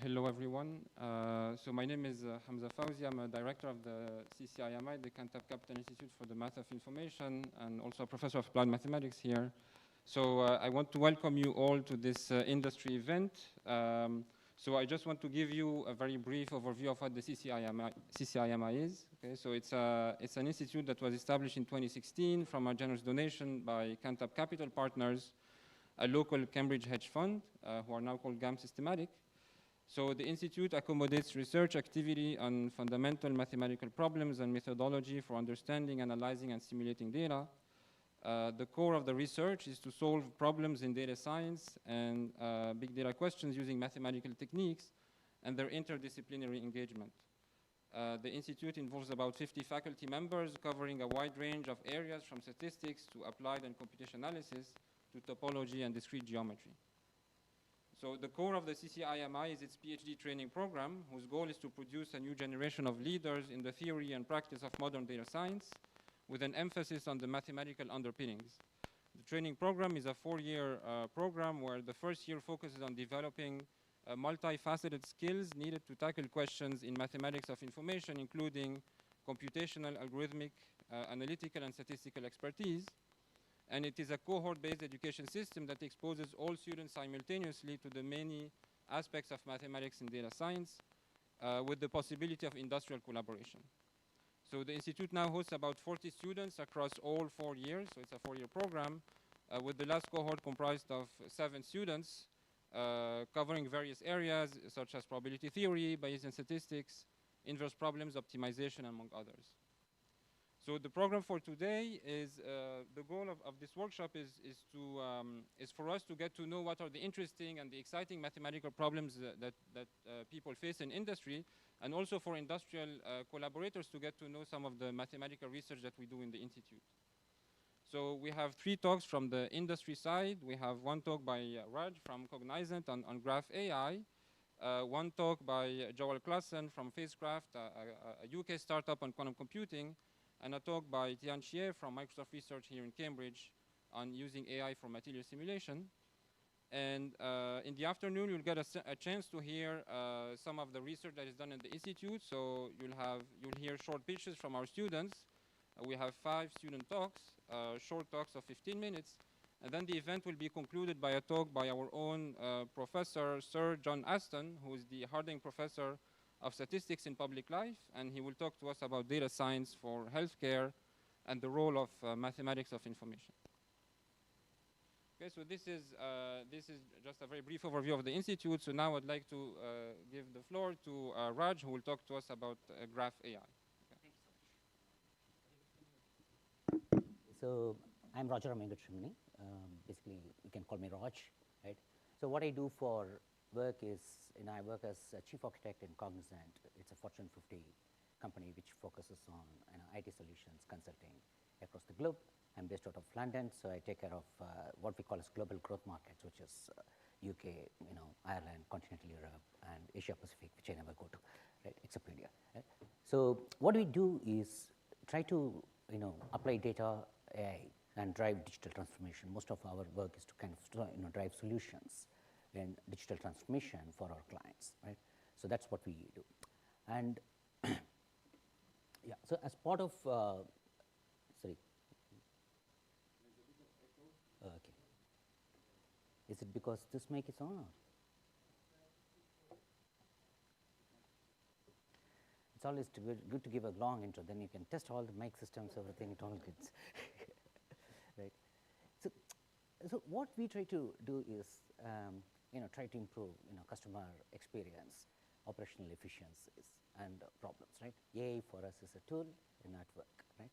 Hello, everyone. So my name is Hamza Fauzi. I'm a director of the CCIMI, the Cantab Capital Institute for the Math of Information, and also a professor of applied mathematics here. So I want to welcome you all to this industry event. So I just want to give you a very brief overview of what the CCIMI is. Okay, so it's an institute that was established in 2016 from a generous donation by Cantab Capital Partners, a local Cambridge hedge fund, who are now called GAM Systematic. So the institute accommodates research activity on fundamental mathematical problems and methodology for understanding, analyzing, and simulating data. The core of the research is to solve problems in data science and big data questions using mathematical techniques and their interdisciplinary engagement. The institute involves about 50 faculty members covering a wide range of areas from statistics to applied and computation analysis to topology and discrete geometry. So the core of the CCIMI is its PhD training program, whose goal is to produce a new generation of leaders in the theory and practice of modern data science, with an emphasis on the mathematical underpinnings. The training program is a 4-year program where the first year focuses on developing multifaceted skills needed to tackle questions in mathematics of information, including computational, algorithmic, analytical, and statistical expertise. And it is a cohort-based education system that exposes all students simultaneously to the many aspects of mathematics and data science, with the possibility of industrial collaboration. So the institute now hosts about 40 students across all 4 years, so it's a 4-year program, with the last cohort comprised of 7 students, covering various areas such as probability theory, Bayesian statistics, inverse problems, optimization, among others. So the program for today is, the goal of this workshop is for us to get to know what are the interesting and the exciting mathematical problems that people face in industry, and also for industrial collaborators to get to know some of the mathematical research that we do in the institute. So we have 3 talks from the industry side. We have 1 talk by Raj from Cognizant on Graph AI, 1 talk by Joel Klassen from Phasecraft, a UK startup on quantum computing, and a talk by Tian Xie from Microsoft Research here in Cambridge on using AI for material simulation. And in the afternoon, you'll get a chance to hear some of the research that is done in the institute. So you'll hear short pitches from our students. We have 5 student talks, short talks of 15 minutes. And then the event will be concluded by a talk by our own professor, Sir John Aston, who is the Harding Professor of Statistics in Public Life, and he will talk to us about data science for healthcare and the role of mathematics of information. Okay, so this is just a very brief overview of the institute. So now I'd like to give the floor to Raj, who will talk to us about Graph AI. Okay. Thank you so much. So I'm Rajaram Venkataramani. Basically, you can call me Raj, right? So what I do for work is, I work as a chief architect in Cognizant. It's a Fortune 50 company which focuses on IT solutions consulting across the globe. I'm based out of London, so I take care of what we call as global growth markets, which is UK, Ireland, continental Europe, and Asia Pacific, which I never go to, right, except India. Right? So what we do is try to apply data AI and drive digital transformation. Most of our work is to kind of drive solutions in digital transformation for our clients, right? So that's what we do. And yeah, so as part of, sorry. Okay. Is it because this mic is on? Or? It's always good to give a long intro, then you can test all the mic systems, everything, it all gets, right? So what we try to do is, try to improve, customer experience, operational efficiencies, and problems, right? AI for us is a tool in that work, right?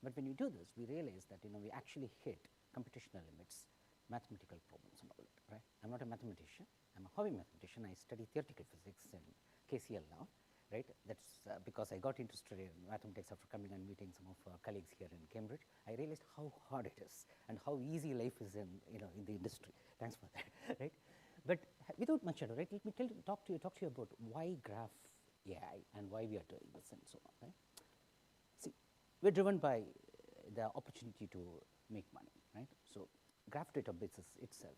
But when you do this, we realize that, we actually hit computational limits, mathematical problems and all that, right? I'm not a mathematician. I'm a hobby mathematician. I study theoretical physics in KCL now, right? That's because I got interested in mathematics after coming and meeting some of our colleagues here in Cambridge. I realized how hard it is and how easy life is in, in the industry. Thanks for that, right? But without much ado, right, let me talk to you about why Graph AI and why we are doing this and so on, right? See, we're driven by the opportunity to make money, right? So graph databases itself,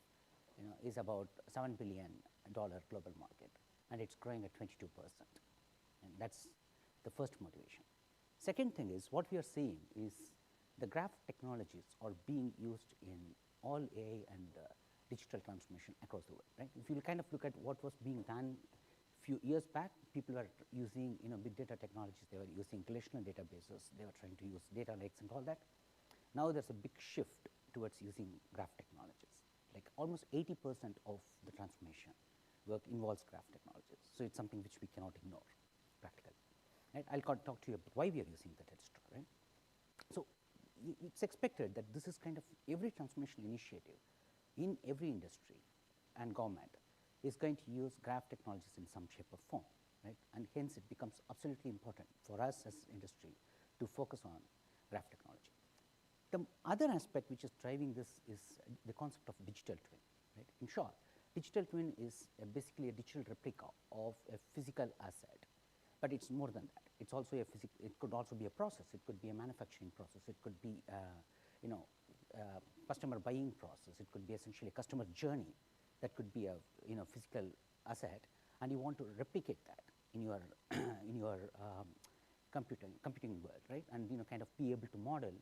is about $7 billion global market. and it's growing at 22%. And that's the first motivation. Second thing is, what we are seeing is the graph technologies are being used in all AI and digital transformation across the world, right? If you kind of look at what was being done few years back, people were using big data technologies, they were using relational databases, they were trying to use data lakes and all that. Now there's a big shift towards using graph technologies. Like almost 80% of the transformation work involves graph technologies. So it's something which we cannot ignore practically. Right? I'll talk to you about why we are using that, etc. Right? So it's expected that this is kind of every transformation initiative in every industry and government is going to use graph technologies in some shape or form, right? And hence it becomes absolutely important for us as industry to focus on graph technology. The other aspect which is driving this is the concept of digital twin, right? In short, digital twin is basically a digital replica of a physical asset, but it's more than that. It's also a it could also be a process. It could be a manufacturing process. It could be customer buying process. It could be essentially a customer journey. That could be a physical asset, and you want to replicate that in your computing world, right? And kind of be able to model,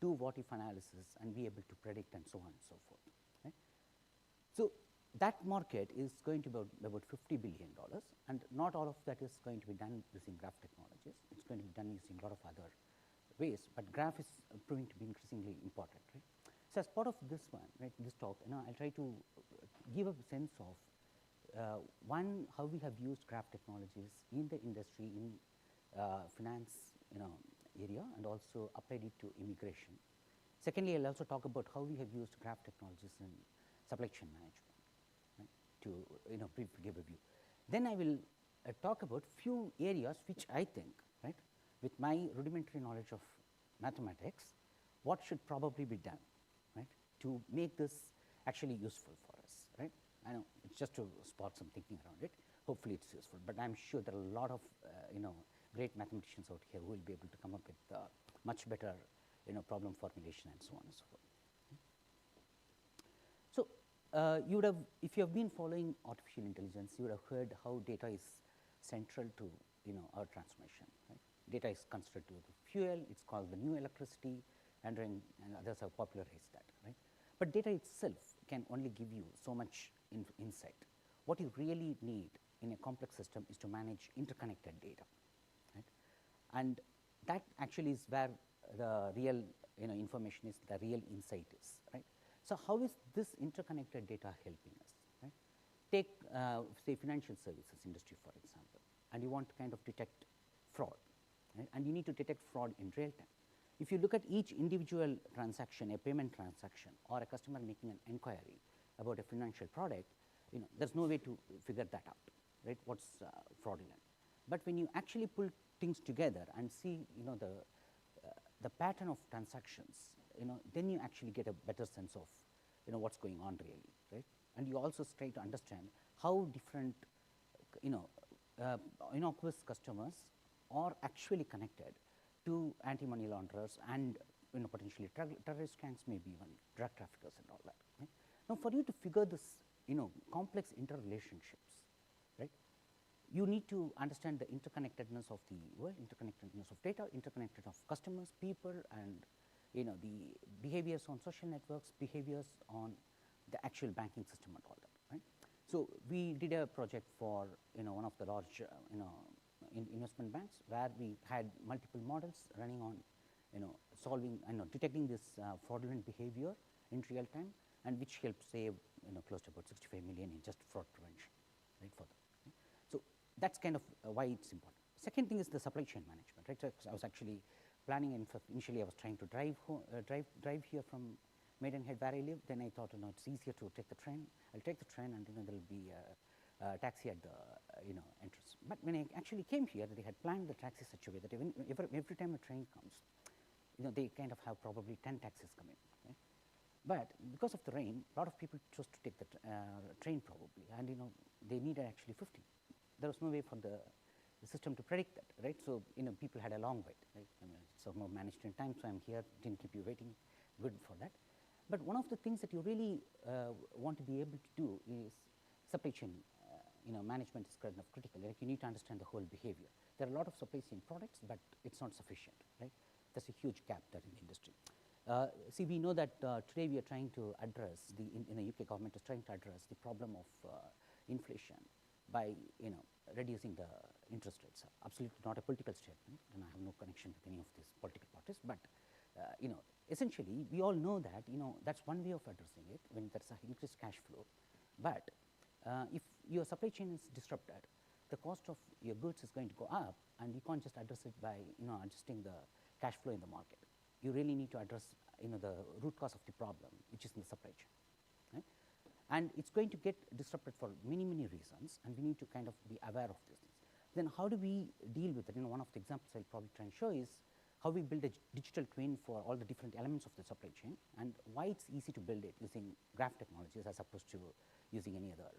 do what if analysis, and be able to predict, and so on and so forth. Right? So that market is going to be about $50 billion, and not all of that is going to be done using graph technologies. It's going to be done using a lot of other ways, but graph is proving to be increasingly important, right? So as part of this one, right, this talk, I'll try to give a sense of one, how we have used graph technologies in the industry, in finance, area, and also applied it to immigration. Secondly, I'll also talk about how we have used graph technologies in supply chain management, right, to briefly give a view. Then I will talk about few areas which I think, right, with my rudimentary knowledge of mathematics, what should probably be done, right, to make this actually useful for us, right? I know it's just to spark some thinking around it. Hopefully it's useful, but I'm sure there are a lot of great mathematicians out here who will be able to come up with much better problem formulation and so on and so forth. So you would have, if you have been following artificial intelligence, you would have heard how data is central to our transformation. Right? Data is considered to the fuel. It's called the new electricity, and others have popularized that. Right? But data itself can only give you so much insight. What you really need in a complex system is to manage interconnected data, right? And that actually is where the real information is, the real insight is, right? So how is this interconnected data helping us, right? Take say financial services industry, for example, and you want to kind of detect fraud, right? And you need to detect fraud in real time. If you look at each individual transaction, a payment transaction, or a customer making an inquiry about a financial product, there's no way to figure that out, right? What's fraudulent? But when you actually pull things together and see, the pattern of transactions, then you actually get a better sense of, what's going on really, right? And you also try to understand how different, innocuous customers are actually connected to anti-money launderers and potentially terrorist gangs, maybe even drug traffickers and all that. Right? Now, for you to figure this, complex interrelationships, right? You need to understand the interconnectedness of the world, interconnectedness of data, interconnectedness of customers, people, and the behaviors on social networks, behaviors on the actual banking system and all that. Right? So we did a project for one of the large investment banks where we had multiple models running on solving detecting this fraudulent behavior in real time, and which helped save close to about 65 million in just fraud prevention, right, for them. Right? So that's kind of why it's important. Second thing is the supply chain management, right? So I was actually planning, and initially I was trying to drive here from Maidenhead where I live. Then I thought, it's easier to take the train. I'll take the train, and there'll be a taxi at the entrance. But when I actually came here, they had planned the taxi such a way that every time a train comes, they kind of have probably 10 taxis come in. Right? But because of the rain, a lot of people chose to take the train probably, and they needed actually 50. There was no way for the system to predict that, right? So people had a long wait, right? Somehow managed in time, so I'm here, didn't keep you waiting, good for that. But one of the things that you really want to be able to do is supply chain management is kind of critical. Like you need to understand the whole behavior. There are a lot of supply chain products, but it's not sufficient, right? There's a huge gap there in the industry. See, we know that today we are trying to address in the UK government is trying to address the problem of inflation by reducing the interest rates. Absolutely not a political statement, and I have no connection with any of these political parties. But essentially, we all know that that's one way of addressing it when there's an increased cash flow. But if your supply chain is disrupted, the cost of your goods is going to go up, and you can't just address it by adjusting the cash flow in the market. You really need to address the root cause of the problem, which is in the supply chain. Right? And it's going to get disrupted for many, many reasons, and we need to kind of be aware of these things. Then how do we deal with it? One of the examples I'll probably try and show is how we build a digital twin for all the different elements of the supply chain, and why it's easy to build it using graph technologies as opposed to using any other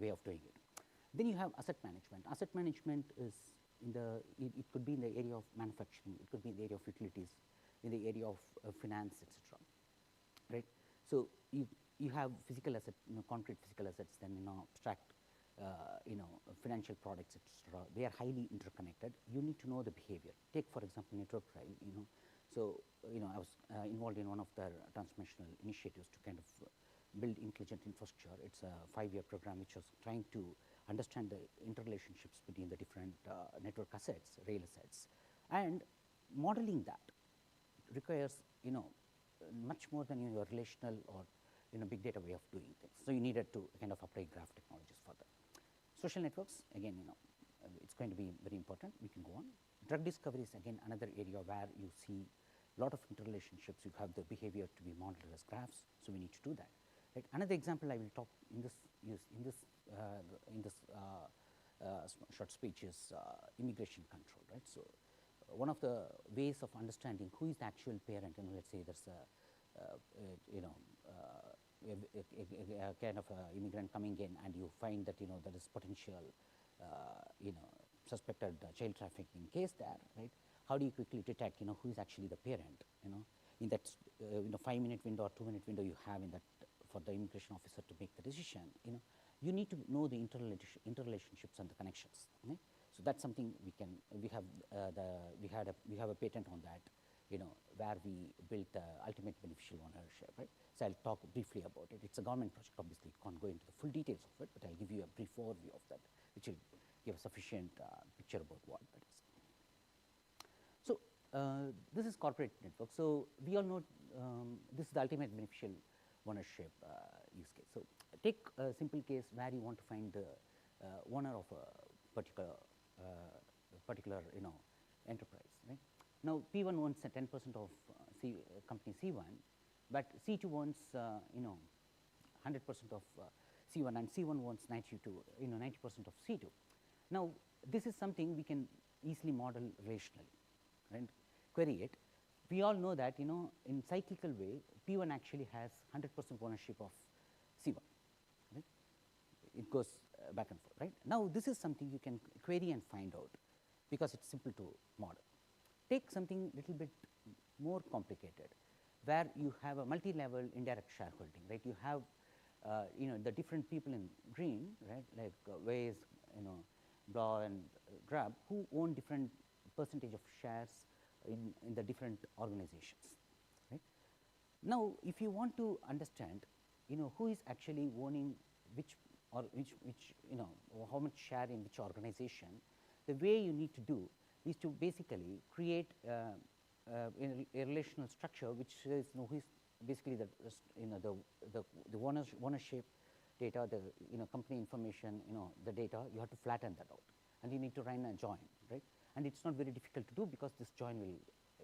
way of doing it. Then you have asset management. Asset management is it could be in the area of manufacturing, it could be in the area of utilities, in the area of finance, etc. Right? So you have physical assets, concrete physical assets, then abstract, financial products, etc. They are highly interconnected. You need to know the behavior. Take, for example, network rail. So I was involved in one of their transformational initiatives to kind of build intelligent infrastructure. It's a 5-year program which was trying to understand the interrelationships between the different network assets, rail assets, and modeling that requires much more than your relational or big data way of doing things. So you needed to kind of apply graph technologies for that. Social networks, again, it's going to be very important. We can go on. Drug discovery is again another area where you see a lot of interrelationships. You have the behavior to be modeled as graphs, so we need to do that. Right? Another example I will talk in this short speech is immigration control. Right? So one of the ways of understanding who is the actual parent, let's say there's a kind of immigrant coming in, and you find that there is potential suspected child trafficking case there, right? How do you quickly detect who is actually the parent, in that 5-minute window or 2-minute window you have in that for the immigration officer to make the decision. You need to know the interrelationships and the connections. Right? So that's something we have a patent on that, where we built the ultimate beneficial ownership. Right? So I'll talk briefly about it. It's a government project, obviously, can't go into the full details of it, but I'll give you a brief overview of that, which will give a sufficient picture about what that is. So this is corporate network. So we all know this is the ultimate beneficial ownership use case. So take a simple case where you want to find the owner of a particular enterprise. Right? Now P1 owns 10% of company C1, but C2 owns 100% of C1, and C1 owns 90% of C2. Now this is something we can easily model relationally, right? Query it. We all know that in cyclical way, P1 actually has 100% ownership of C1. Right? It goes back and forth. Right? Now this is something you can query and find out because it's simple to model. Take something little bit more complicated, where you have a multi-level indirect shareholding. Right? You have the different people in green, right? Like Waze, Blah and Grab, who own different percentage of shares in the different organizations. Right? Now, if you want to understand, who is actually owning which how much share in which organization, the way you need to do is to basically create a relational structure which says who is basically the ownership data, the company information, the data. You have to flatten that out, and you need to run a join, right? And it's not very difficult to do because this join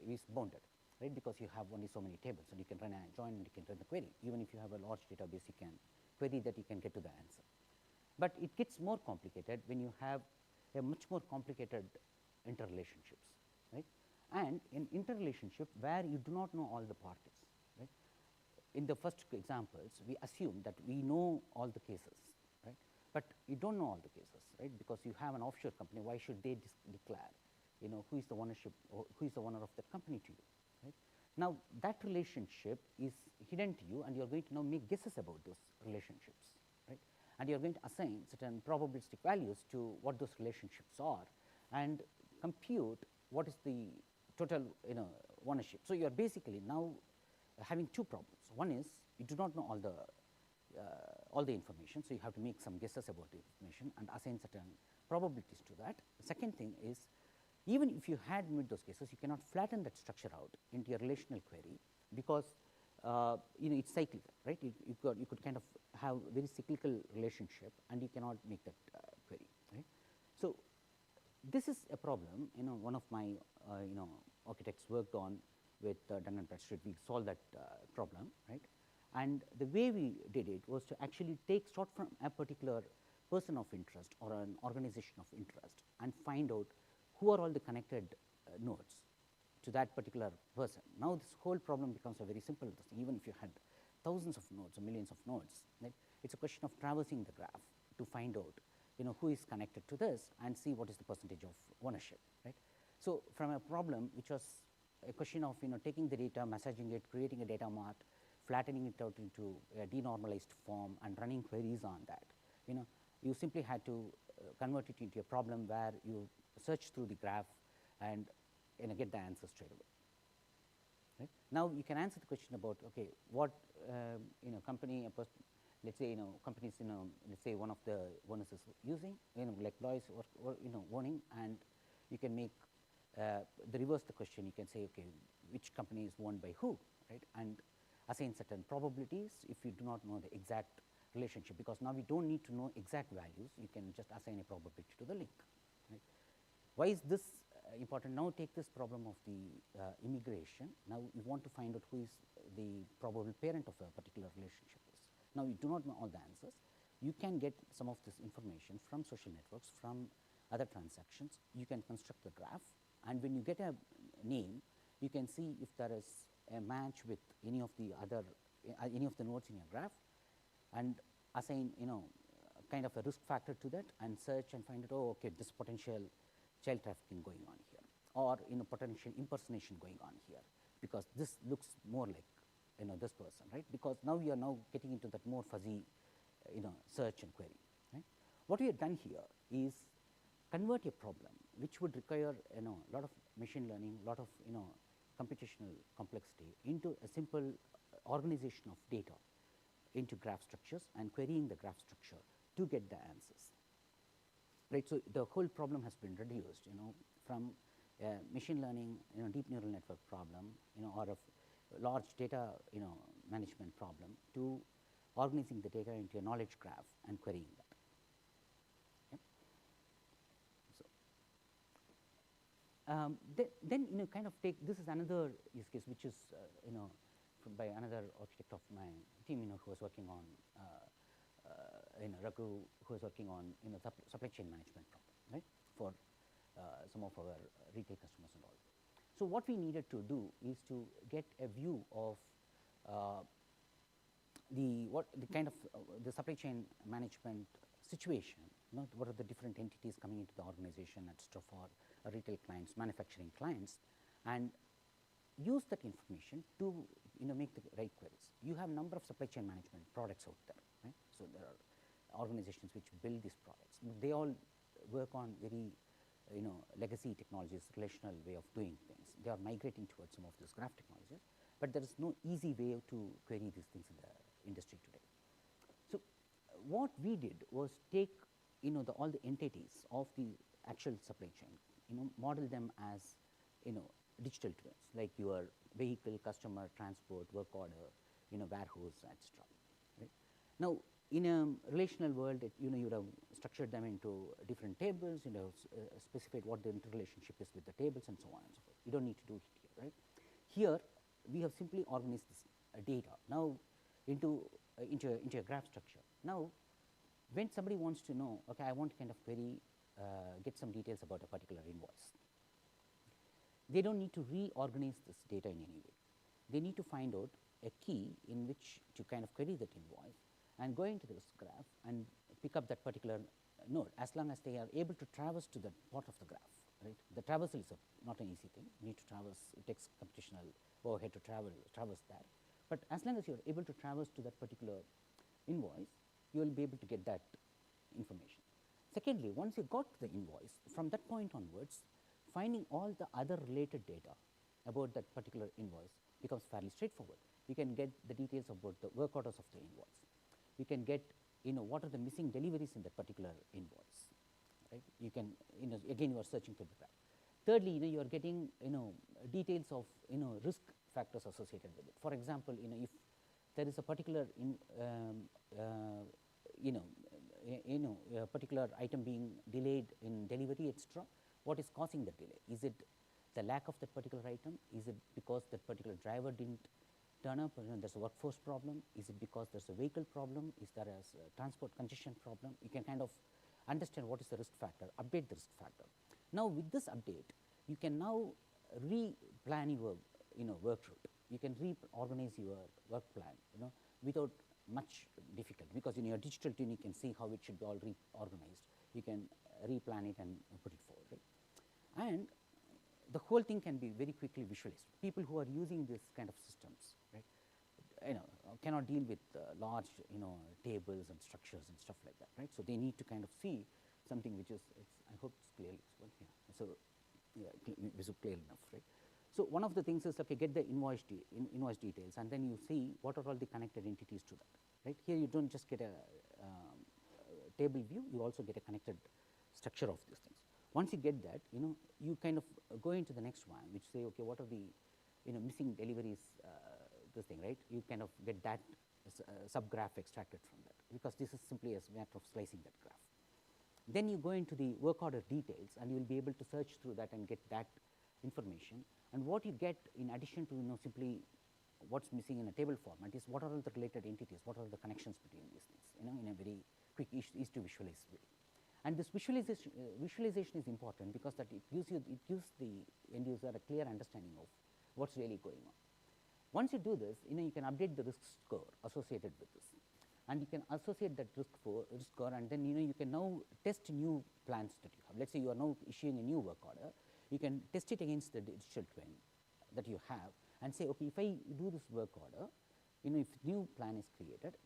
is bounded, right? Because you have only so many tables, and you can run a join and you can run the query. Even if you have a large database, you can query that, you can get to the answer. But it gets more complicated when you have a much more complicated interrelationships, right? And in interrelationship where you do not know all the parties, right? In the first examples, we assume that we know all the cases, right? But you don't know all the cases, right? Because you have an offshore company. Why should they declare, who is the ownership, or who is the owner of that company to you, right? Now that relationship is hidden to you, and you are going to now make guesses about those relationships, right? and you are going to assign certain probabilistic values to what those relationships are and compute what is the total ownership. So, you are basically now having two problems. One is you do not know all the information, so you have to make some guesses about the information and assign certain probabilities to that. The second thing is, even if you had made those guesses, you cannot flatten that structure out into your relational query, because it's cyclical, right? You could kind of have very cyclical relationship, and you cannot make that query, right? So, this is a problem. One of my architects worked on with Dun and Bradstreet. We solved that problem, right? And the way we did it was to actually start from a particular person of interest or an organization of interest and find out who are all the connected nodes to that particular person. Now, this whole problem becomes a very simple thing. Even if you had thousands of nodes or millions of nodes, right? It's a question of traversing the graph to find out who is connected to this and see what is the percentage of ownership, right? So, from a problem which was a question of taking the data, massaging it, creating a data mart, flattening it out into a denormalized form and running queries on that, you simply had to convert it into a problem where you search through the graph and get the answer straight away. Right? Now, you can answer the question about, okay, what company, let's say companies, let's say one of the owners is using, like Lois or owning, and you can make the reverse the question. You can say, okay, which company is owned by who, right? And assign certain probabilities if you do not know the exact relationship, because now we don't need to know exact values. You can just assign a probability to the link. Right? Why is this important? Now, take this problem of the immigration. Now, you want to find out who is the probable parent of a particular relationship is. Now, you do not know all the answers. You can get some of this information from social networks, from other transactions. You can construct the graph, and when you get a name, you can see if there is a match with any of the other any of the nodes in your graph, and assign kind of a risk factor to that, and search and find out, oh, okay, this potential child trafficking going on here, or potential impersonation going on here, because this looks more like this person, right? Because now you are now getting into that more fuzzy search and query, right? What we have done here is convert a problem which would require a lot of machine learning, lot of computational complexity into a simple organization of data into graph structures and querying the graph structure to get the answers, right? So, the whole problem has been reduced from machine learning deep neural network problem or a large data management problem to organizing the data into a knowledge graph and querying that. Okay. So, then kind of take this is another use case which is by another architect of my team who was working on Raghu, who was working on supply chain management problem, right, for some of our retail customers and all. So, what we needed to do is to get a view of the kind of the supply chain management situation, what are the different entities coming into the organization, etc., for retail clients, manufacturing clients, and use that information to make the right queries. You have number of supply chain management products out there, right? So, there are organizations which build these products. They all work on very legacy technologies, relational way of doing things. They are migrating towards some of these graph technologies, but there is no easy way to query these things in the industry today. So, what we did was take all the entities of the actual supply chain, model them as digital twins, like your vehicle, customer, transport, work order, warehouse, etc. Right? Now, in a relational world, you would have structured them into different tables, specified what the interrelationship is with the tables and so on and so forth. You don't need to do it here, right? Here, we have simply organized this data now into a graph structure. Now, when somebody wants to know, okay, I want to kind of query, get some details about a particular invoice, they don't need to reorganize this data in any way. They need to find out a key in which to kind of query that invoice and go into this graph and pick up that particular node, as long as they are able to traverse to that part of the graph, right? The traversal is not an easy thing. You need to traverse, it takes computational overhead to traverse that. But as long as you are able to traverse to that particular invoice, you will be able to get that information. Secondly, once you got the invoice, from that point onwards, finding all the other related data about that particular invoice becomes fairly straightforward. You can get the details about the work orders of the invoice. You can get, what are the missing deliveries in that particular invoice, right? You can, again, you are searching through the graph. Thirdly, you are getting, details of, risk factors associated with it. For example, if there is a particular a particular item being delayed in delivery, etc., what is causing the delay? Is it the lack of that particular item? Is it because that particular driver didn't turn up, there's a workforce problem? Is it because there's a vehicle problem? Is there a transport congestion problem? You can kind of understand what is the risk factor, update the risk factor. Now, with this update, you can now re-plan your work route. You can reorganize your work plan without much difficulty, because in your digital twin you can see how it should be all reorganized. You can replan it and put it forward, right? And the whole thing can be very quickly visualized. People who are using this kind of systems, right, cannot deal with large tables and structures and stuff like that, right? So they need to kind of see something which is, I hope it's clearly visible. Yeah. So visible clear enough, right? So one of the things is, okay, get the invoice details, and then you see what are all the connected entities to that, right? Here you don't just get a table view, you also get a connected structure of these things. Once you get that, you kind of go into the next one, which say, okay, what are the missing deliveries, this thing, right? You kind of get that subgraph extracted from that, because this is simply a matter of slicing that graph. Then you go into the work order details, and you will be able to search through that and get that information. And what you get in addition to simply what's missing in a table format is what are all the related entities, what are the connections between these things, in a very quick, easy to visualize way. And this visualization is important, because that it gives the end user a clear understanding of what's really going on. Once you do this, you can update the risk score associated with this, and you can associate that risk score, and then you can now test new plans that you have. Let's say you are now issuing a new work order. You can test it against the digital twin that you have and say, okay, if I do this work order, if new plan is created,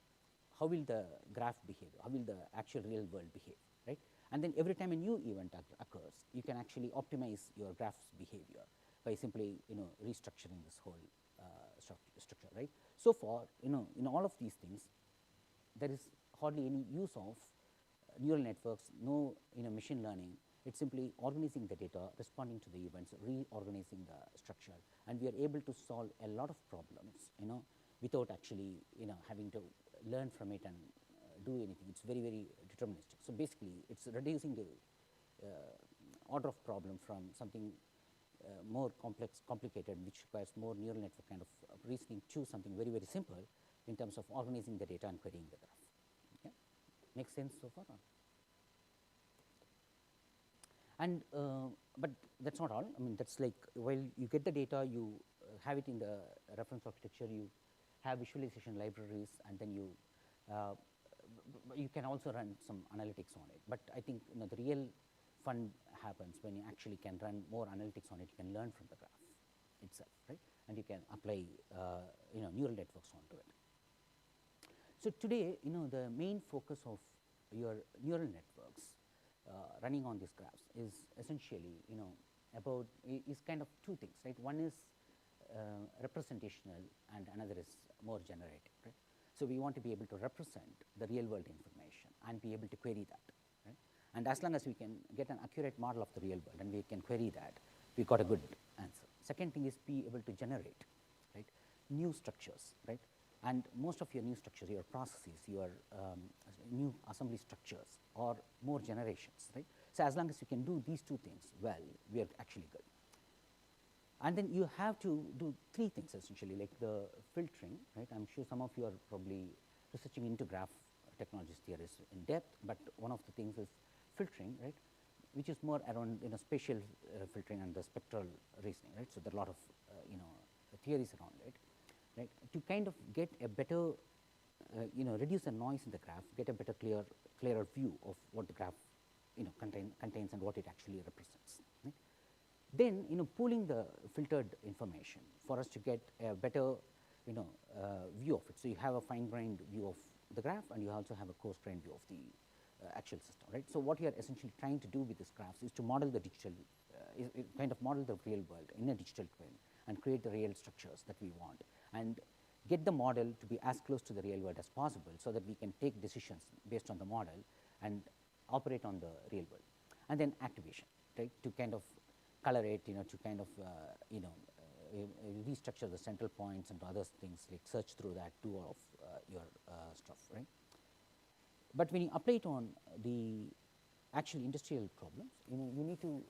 how will the graph behave? How will the actual real world behave, right? And then every time a new event occurs, you can actually optimize your graph's behavior by simply, restructuring this whole structure, right? So far, in all of these things, there is hardly any use of neural networks, no, machine learning. It's simply organizing the data, responding to the events, reorganizing the structure, and we are able to solve a lot of problems, without actually, having to learn from it and do anything. It's very, very deterministic. So basically, it's reducing the order of problem from something more complicated, which requires more neural network kind of reasoning, to something very, very simple in terms of organizing the data and querying the graph. Okay? Makes sense so far? And but that's not all. I mean, that's like, while you get the data, you have it in the reference architecture, you have visualization libraries, and then you can also run some analytics on it. But I think the real fun happens when you actually can run more analytics on it. You can learn from the graph itself, right? And you can apply neural networks onto it. So today, the main focus of your neural networks running on these graphs is essentially, is kind of two things, right? One is representational, and another is more generative, right? So we want to be able to represent the real world information and be able to query that, right? And as long as we can get an accurate model of the real world and we can query that, we got a good answer. Second thing is be able to generate, right, new structures, right? And most of your new structures, your processes, your new assembly structures, are more generations, right? So as long as you can do these two things well, we are actually good. And then you have to do three things essentially, like the filtering, right? I'm sure some of you are probably researching into graph technologies theories in depth, but one of the things is filtering, right, which is more around spatial filtering and the spectral reasoning, right? So there are a lot of theories around it, right? To kind of get a better, reduce the noise in the graph, get a better clearer view of what the graph contains and what it actually represents, right? Then pooling the filtered information for us to get a better view of it. So you have a fine-grained view of the graph, and you also have a coarse-grained view of the actual system, right? So what you are essentially trying to do with these graphs is to model the digital, kind of model the real world in a digital twin and create the real structures that we want, and get the model to be as close to the real world as possible, so that we can take decisions based on the model and operate on the real world. And then activation, right, to kind of color it, to kind of restructure the central points and other things, like search through that, do all of your stuff, right? But when you apply it on the actual industrial problems, you need to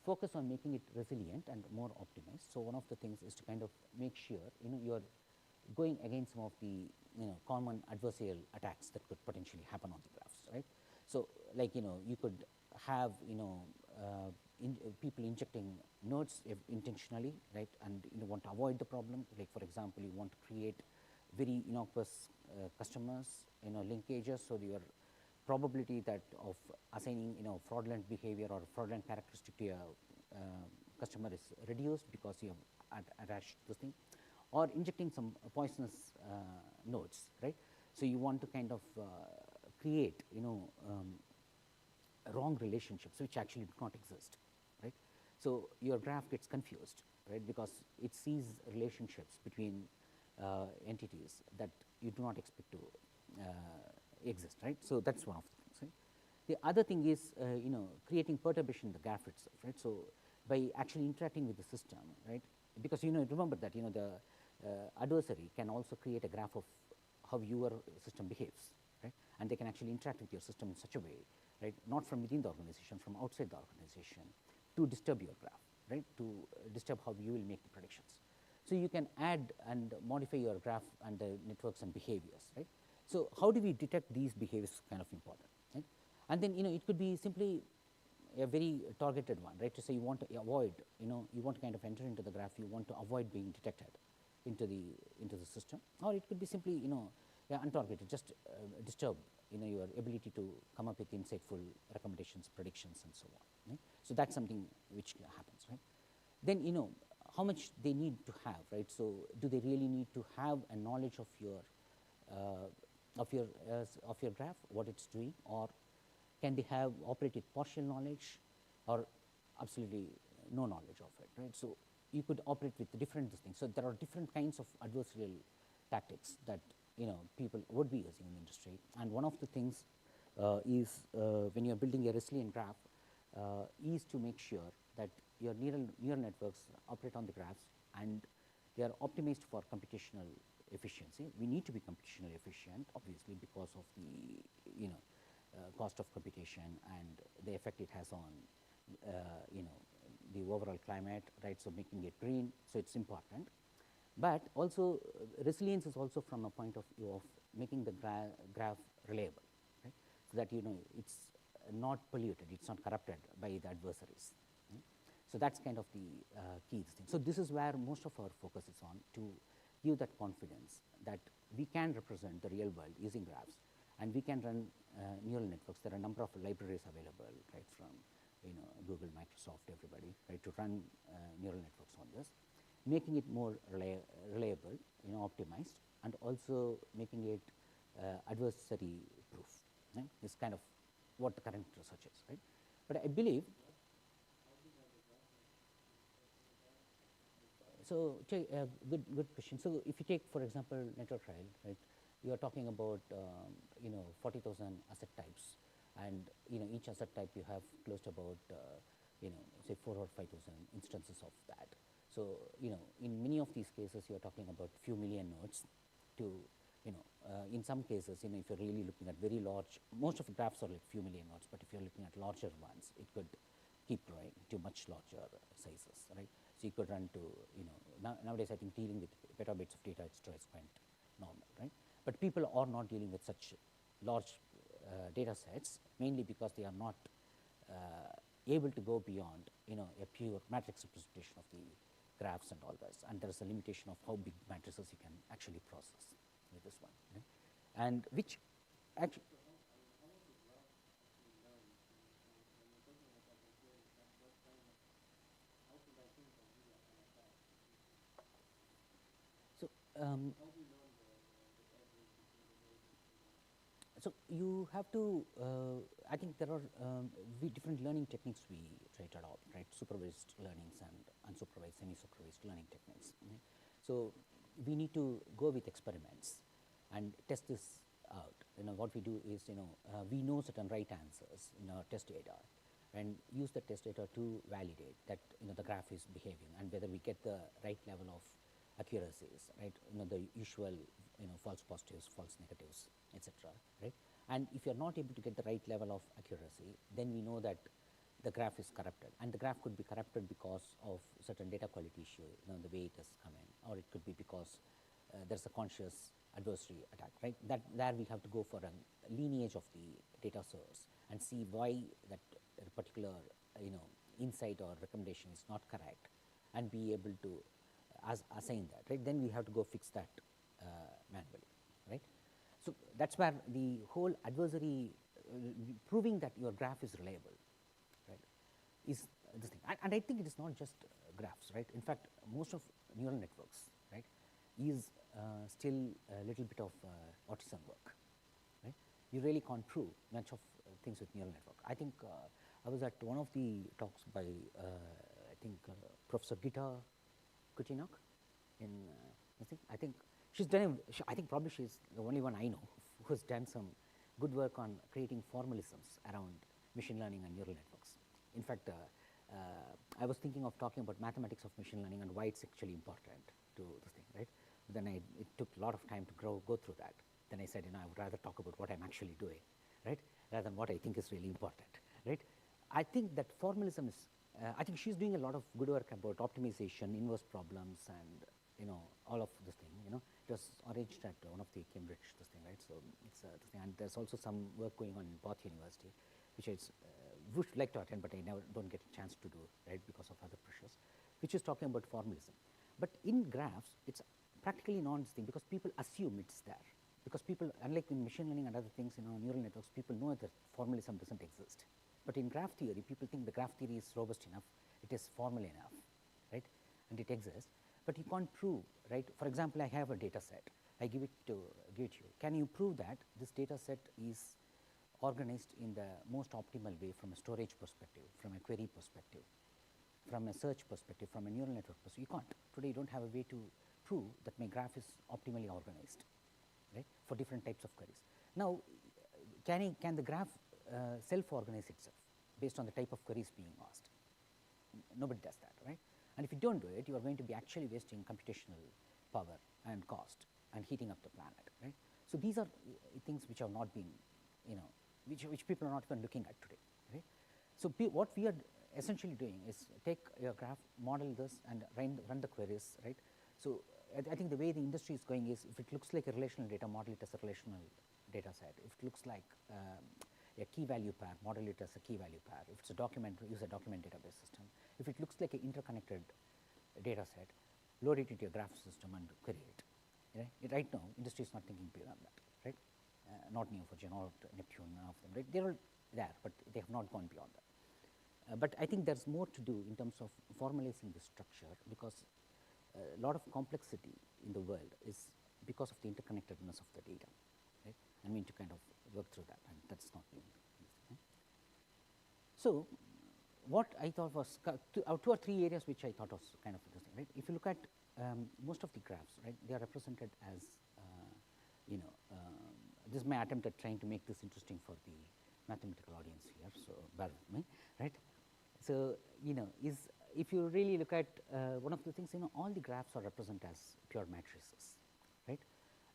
focus on making it resilient and more optimized. So one of the things is to kind of make sure you are going against some of the common adversarial attacks that could potentially happen on the graphs, right? So like you could have people injecting nodes intentionally, right, and you want to avoid the problem. Like for example, you want to create very innocuous customers, linkages, so your probability that of assigning fraudulent behavior or fraudulent characteristic to your customer is reduced because you have attached this thing, or injecting some poisonous nodes, right? So you want to kind of create wrong relationships which actually do not exist, right? So your graph gets confused, right, because it sees relationships between entities that you do not expect to exist, right? So that's one of the things, right? The other thing is creating perturbation in the graph itself, right? So by actually interacting with the system, right, because remember that the adversary can also create a graph of how your system behaves, right, and they can actually interact with your system in such a way, right, not from within the organization, from outside the organization, to disturb your graph, right, to disturb how you will make the predictions. So you can add and modify your graph and the networks and behaviors, right? So how do we detect these behaviors is kind of important, right? And then it could be simply a very targeted one, right? To say you want to avoid, you want to kind of enter into the graph, you want to avoid being detected into the system, or it could be simply untargeted, just disturb your ability to come up with insightful recommendations, predictions, and so on, right? So that's something which happens, right? Then how much they need to have, right? So do they really need to have a knowledge of your graph, what it's doing, or can they have operated partial knowledge or absolutely no knowledge of it, right? So you could operate with different things. So there are different kinds of adversarial tactics that people would be using in the industry, and one of the things is when you're building a resilient graph is to make sure that your neural networks operate on the graphs and they are optimized for computational efficiency. We need to be computationally efficient, obviously, because of the cost of computation and the effect it has on the overall climate, right? So making it green, so it's important. But also resilience is also from a point of view of making the graph reliable, right? So that it's not polluted, it's not corrupted by the adversaries. Right? So that's kind of the key thing. So this is where most of our focus is on, to give that confidence that we can represent the real world using graphs, and we can run neural networks. There are a number of libraries available, right, from Google, Microsoft, everybody, right, to run neural networks on this, making it more reliable, optimized, and also making it adversary proof, right? Is kind of what the current research is, right? But I believe, so good question. So if you take, for example, network trial, right, you are talking about 40,000 asset types, and each asset type you have close to about say 4,000 or 5,000 instances of that. So in many of these cases you are talking about few million nodes to in some cases if you're really looking at very large, most of the graphs are like few million nodes, but if you're looking at larger ones, it could keep growing to much larger sizes, right? So you could run to nowadays I think dealing with petabytes of data it's quite normal, right? But people are not dealing with such large data sets, mainly because they are not able to go beyond a pure matrix representation of the graphs and all this, and there is a limitation of how big matrices you can actually process with this one, right? And which actually so So you have to, I think there are different learning techniques we try to adopt, right? Supervised learnings and unsupervised, semi-supervised learning techniques. Right? So we need to go with experiments and test this out. What we do is, we know certain right answers in our test data, and use the test data to validate that the graph is behaving and whether we get the right level of accuracies, right? The usual false positives, false negatives, etc. Right? And if you are not able to get the right level of accuracy, then we know that the graph is corrupted, and the graph could be corrupted because of certain data quality issue, the way it has come in, or it could be because there's a conscious adversary attack, right? There we have to go for a lineage of the data source and see why that particular insight or recommendation is not correct, and be able to assign that, right? Then we have to go fix that manually, right? So that's where the whole adversary proving that your graph is reliable, right, is this thing. And I think it is not just graphs, right? In fact, most of neural networks, right, is still a little bit of autism work, right? You really can't prove much of things with neural network. I think I was at one of the talks by I think Professor Gita Kuchinok in I think she's done. I think probably she's the only one I know who has done some good work on creating formalisms around machine learning and neural networks. In fact, I was thinking of talking about mathematics of machine learning and why it's actually important to this thing, right? But then it took a lot of time to go through that. Then I said, I would rather talk about what I'm actually doing, right, rather than what I think is really important, right? I think that formalism is. I think she's doing a lot of good work about optimization, inverse problems, and all of this thing. It was arranged at one of the Cambridge this thing, right? So it's this thing, and there's also some work going on in Bath University, which I would like to attend, but I don't get a chance to do, right, because of other pressures, which is talking about formalism. But in graphs, it's practically non thing because people assume it's there. Because people, unlike in machine learning and other things, neural networks, people know that formalism doesn't exist. But in graph theory, people think the graph theory is robust enough, it is formal enough, right, and it exists. But you can't prove, right? For example, I have a data set. I give it to you. Can you prove that this data set is organized in the most optimal way from a storage perspective, from a query perspective, from a search perspective, from a neural network perspective? You can't. Today, you don't have a way to prove that my graph is optimally organized, right, for different types of queries. Now, can the graph self-organize itself based on the type of queries being asked? Nobody does that, right? And if you don't do it, you are going to be actually wasting computational power and cost and heating up the planet, right? So these are things which have not been, which people are not even looking at today, right? So what we are essentially doing is take your graph, model this, and run the queries, right? So I think the way the industry is going is, if it looks like a relational data, model it as a relational data set. If it looks like a key value pair, model it as a key value pair. If it's a document, use a document database system. If it looks like an interconnected data set, load it into your graph system and query it. Right now, industry is not thinking beyond that, right? Not Neo4j, not Neptune, none of them, right? They're all there, but they have not gone beyond that. But I think there's more to do in terms of formalizing the structure, because a lot of complexity in the world is because of the interconnectedness of the data, right? I mean, to kind of work through that, and that's not being right? So what I thought was two or three areas which I thought was kind of interesting, right? If you look at most of the graphs, right, they are represented as, this is my attempt at trying to make this interesting for the mathematical audience here, so bear with me, right? So, if you really look at one of the things, all the graphs are represented as pure matrices, right?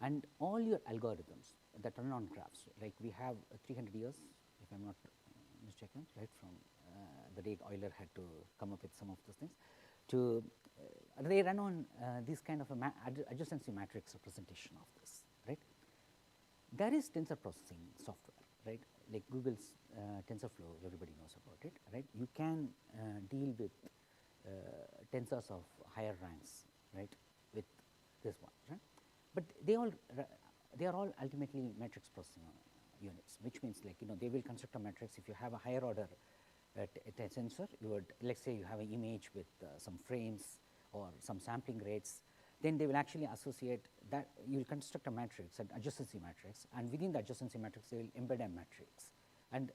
And all your algorithms that run on graphs, like we have 300 years, if I'm not mistaken, right, from the date Euler had to come up with some of those things, to they run on this kind of a adjacency matrix representation of this, right? There is tensor processing software, right? Like Google's TensorFlow, everybody knows about it, right? You can deal with tensors of higher ranks, right, with this one, right? But they are all ultimately matrix processing units, which means, like, they will construct a matrix. If you have a higher order tensor, you would, let's say you have an image with some frames or some sampling rates, then they will actually associate that. You will construct a matrix, an adjacency matrix, and within the adjacency matrix, they will embed a matrix, and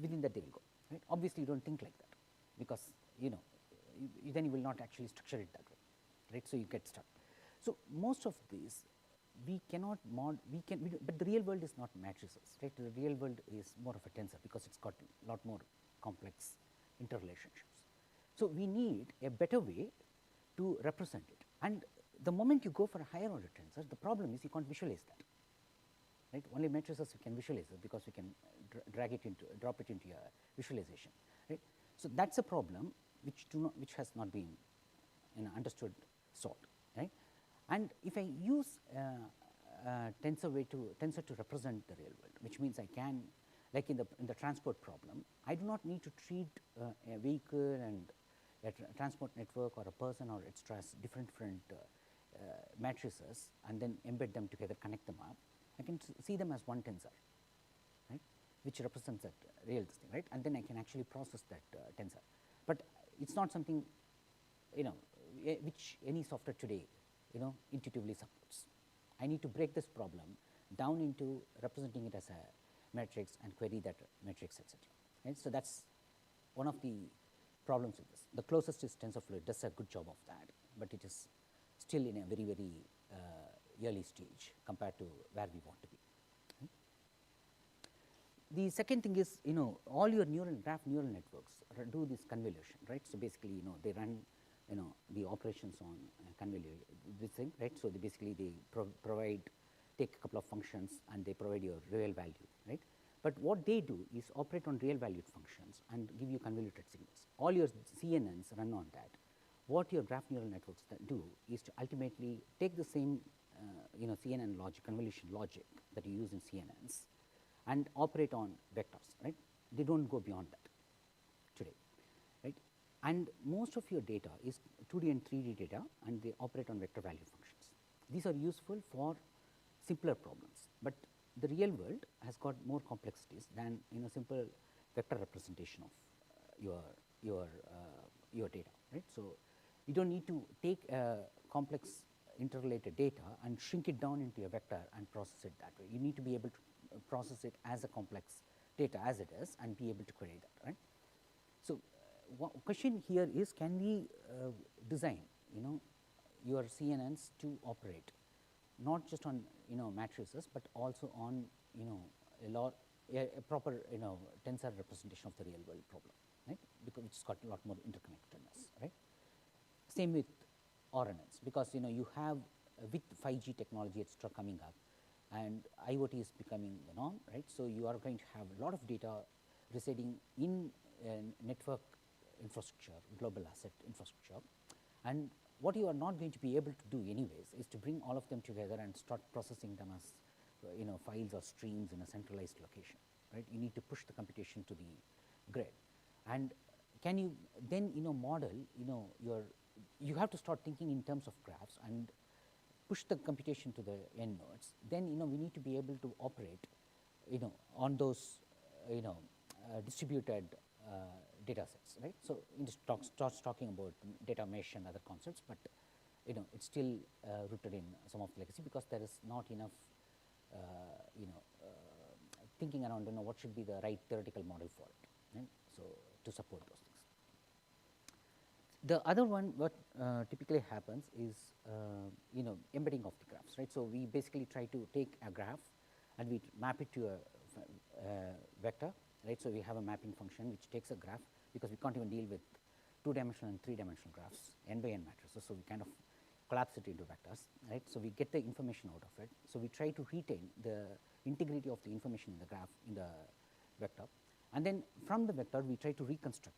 within that they will go. Right? Obviously, you don't think like that, because then you will not actually structure it that way, right? So you get stuck. So most of these we cannot mod. But the real world is not matrices, right? The real world is more of a tensor, because it's got a lot more complex interrelationships. So we need a better way to represent it. And the moment you go for a higher order tensor, the problem is you can't visualize that. Right? Only matrices we can visualize it, because we can drop it into a visualization. Right? So that's a problem which has not been understood solved. Right? And if I use tensor to represent the real world, which means I can, like in the transport problem, I do not need to treat a vehicle and a transport network or a person or extra as different matrices and then embed them together, connect them up. I can see them as one tensor, right, which represents that real thing, right, and then I can actually process that tensor. But it's not something which any software today intuitively supports. I need to break this problem down into representing it as a matrix and query that matrix, etc. Right? So that's one of the problems with this. The closest is TensorFlow. It does a good job of that, but it is still in a very, very early stage compared to where we want to be. Right? The second thing is, all your graph neural networks do this convolution, right? So basically, they run, the operations on this thing, right? So they basically take a couple of functions and they provide your real value, right? But what they do is operate on real valued functions and give you convoluted signals. All your CNNs run on that. What your graph neural networks do is to ultimately take the same CNN logic, convolution logic that you use in CNNs, and operate on vectors, right? They don't go beyond that today, right? And most of your data is 2D and 3D data, and they operate on vector value functions. These are useful for simpler problems, but the real world has got more complexities than simple vector representation of your data, right? So you don't need to take complex interrelated data and shrink it down into a vector and process it that way. You need to be able to process it as a complex data as it is and be able to query that, right? So one question here is, can we design your CNNs to operate not just on matrices, but also on a proper tensor representation of the real world problem, right? Because it's got a lot more interconnectedness, right? Same with RNNs, because you have with 5G technology etc. coming up, and IoT is becoming the norm, right? So you are going to have a lot of data residing in network infrastructure, global asset infrastructure, and what you are not going to be able to do anyways is to bring all of them together and start processing them as files or streams in a centralized location, right? You need to push the computation to the grid, and can you then model you have to start thinking in terms of graphs and push the computation to the end nodes. Then we need to be able to operate on those distributed data sets, right? So it starts talking about data mesh and other concepts, but it's still rooted in some of the legacy, because there is not enough thinking around what should be the right theoretical model for it, right? So to support those things. The other one, what typically happens is embedding of the graphs, right? So we basically try to take a graph and we map it to a vector, right? So we have a mapping function which takes a graph, because we can't even deal with 2-dimensional and 3-dimensional graphs, n by n matrices. So we kind of collapse it into vectors, right? So we get the information out of it. So we try to retain the integrity of the information in the graph in the vector, and then from the vector we try to reconstruct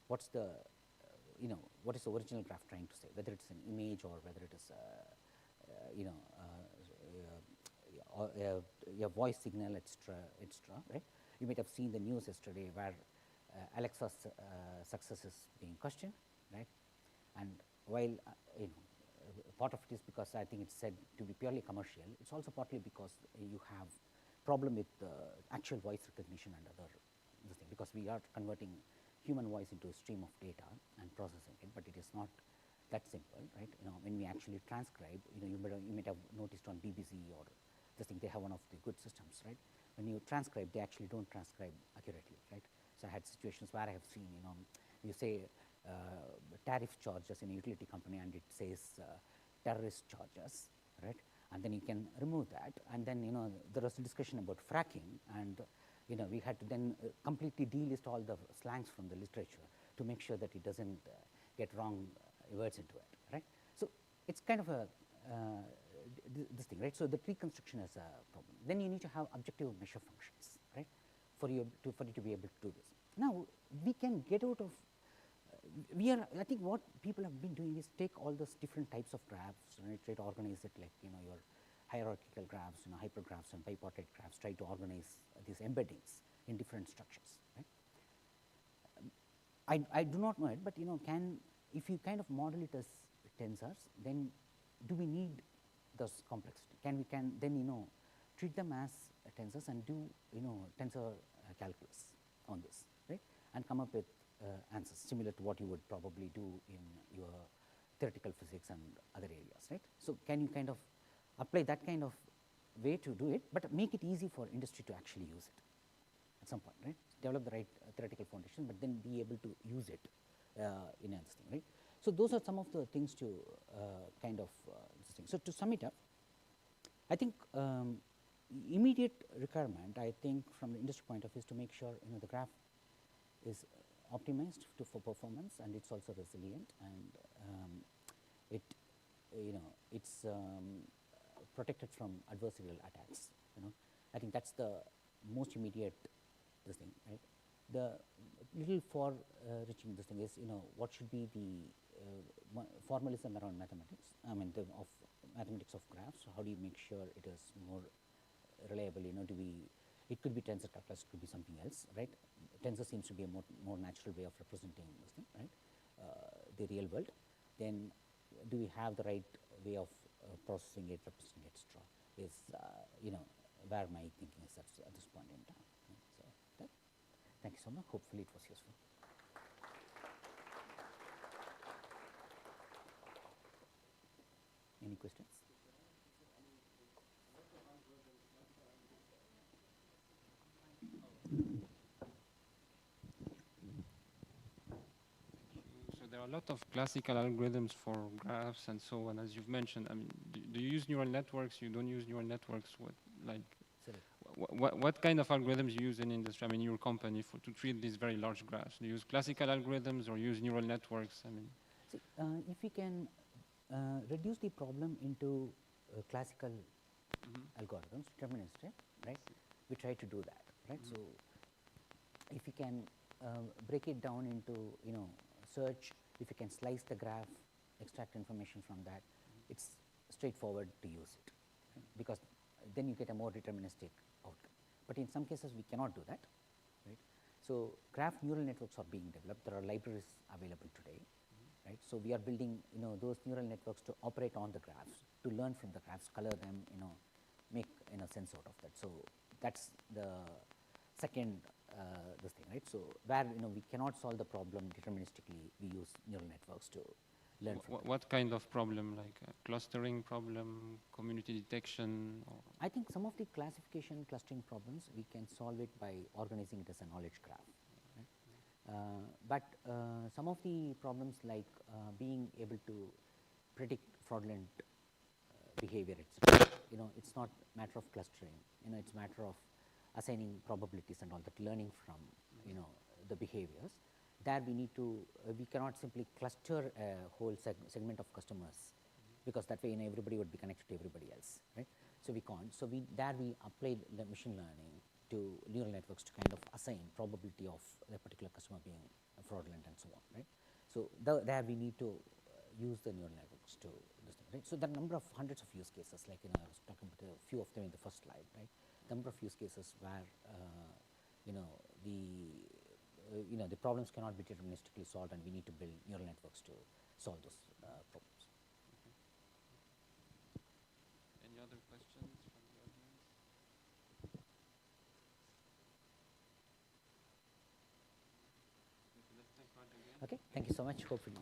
what's the what is the original graph trying to say, whether it's an image or whether it is a voice signal, etc., right? You might have seen the news yesterday where Alexa's success is being questioned, right? And while part of it is because I think it's said to be purely commercial, it's also partly because you have problem with actual voice recognition and other things, because we are converting human voice into a stream of data and processing it, but it is not that simple, right? When we actually transcribe, you might have noticed on BBC or this thing, they have one of the good systems, right? When you transcribe, they actually don't transcribe accurately, right? So I had situations where I have seen, you say tariff charges in a utility company, and it says terrorist charges, right? And then you can remove that, and then there was a discussion about fracking, and we had to then completely delist all the slangs from the literature to make sure that it doesn't get wrong words into it, right? So it's kind of a this thing, right? So the tree construction is a problem. Then you need to have objective measure functions, right? For you to be able to do this. Now we can get out of I think what people have been doing is take all those different types of graphs, right? Try to organize it like your hierarchical graphs, hypergraphs and bipartite graphs. Try to organize these embeddings in different structures, right? I do not know it, but if you kind of model it as tensors, then do we need those complexity? Can we then treat them as tensors and do tensor calculus on this, right? And come up with answers similar to what you would probably do in your theoretical physics and other areas, right? So can you kind of apply that kind of way to do it, but make it easy for industry to actually use it at some point, right? Develop the right theoretical foundation, but then be able to use it in a thing, right? So those are some of the things to kind of this thing. So to sum it up, I think immediate requirement, I think from the industry point of view, is to make sure the graph is optimized for performance, and it's also resilient, and it's protected from adversarial attacks. I think that's the most immediate this thing, right? The little for reaching this thing is what should be the formalism around mathematics. I mean of mathematics of graphs. So how do you make sure it is more reliable? It could be tensor calculus, it could be something else, right? Tensor seems to be a more natural way of representing this thing, right? The real world. Then do we have the right way of processing it, representing it, etc. is where my thinking is at this point in time. Right? So thank you so much. Hopefully it was useful. Any questions? So there are a lot of classical algorithms for graphs and so on, as you've mentioned. I mean, do you use neural networks? You don't use neural networks? What kind of algorithms you use in industry? I mean, your company to treat these very large graphs. Do you use classical algorithms or use neural networks? I mean, see, if we can reduce the problem into classical algorithms, deterministic, right? We try to do that, right? So if we can break it down into search, if you can slice the graph, extract information from that, it's straightforward to use it, right? Because then you get a more deterministic outcome. But in some cases we cannot do that, right? So graph neural networks are being developed. There are libraries available today, right? So we are building those neural networks to operate on the graphs, to learn from the graphs, color them, make sense out of that. So that's the second this thing, right? So where we cannot solve the problem deterministically, we use neural networks to learn from what kind of problem, like a clustering problem, community detection? Or I think some of the classification clustering problems we can solve it by organizing it as a knowledge graph, right? But some of the problems like being able to predict fraudulent behavior, etc. It's not matter of clustering. It's matter of assigning probabilities and all that, learning from the behaviors. There we need to we cannot simply cluster a whole segment of customers, because that way everybody would be connected to everybody else, right? So we can't. So we applied the machine learning to neural networks to kind of assign probability of a particular customer being fraudulent and so on, right? So there we need to use the neural networks to this thing, right? So there are a number of hundreds of use cases, like I was talking about a few of them in the first slide, right? Number of use cases where the problems cannot be deterministically solved, and we need to build neural networks to solve those problems. Any other questions from the audience? Okay, thank you so much. Hopefully.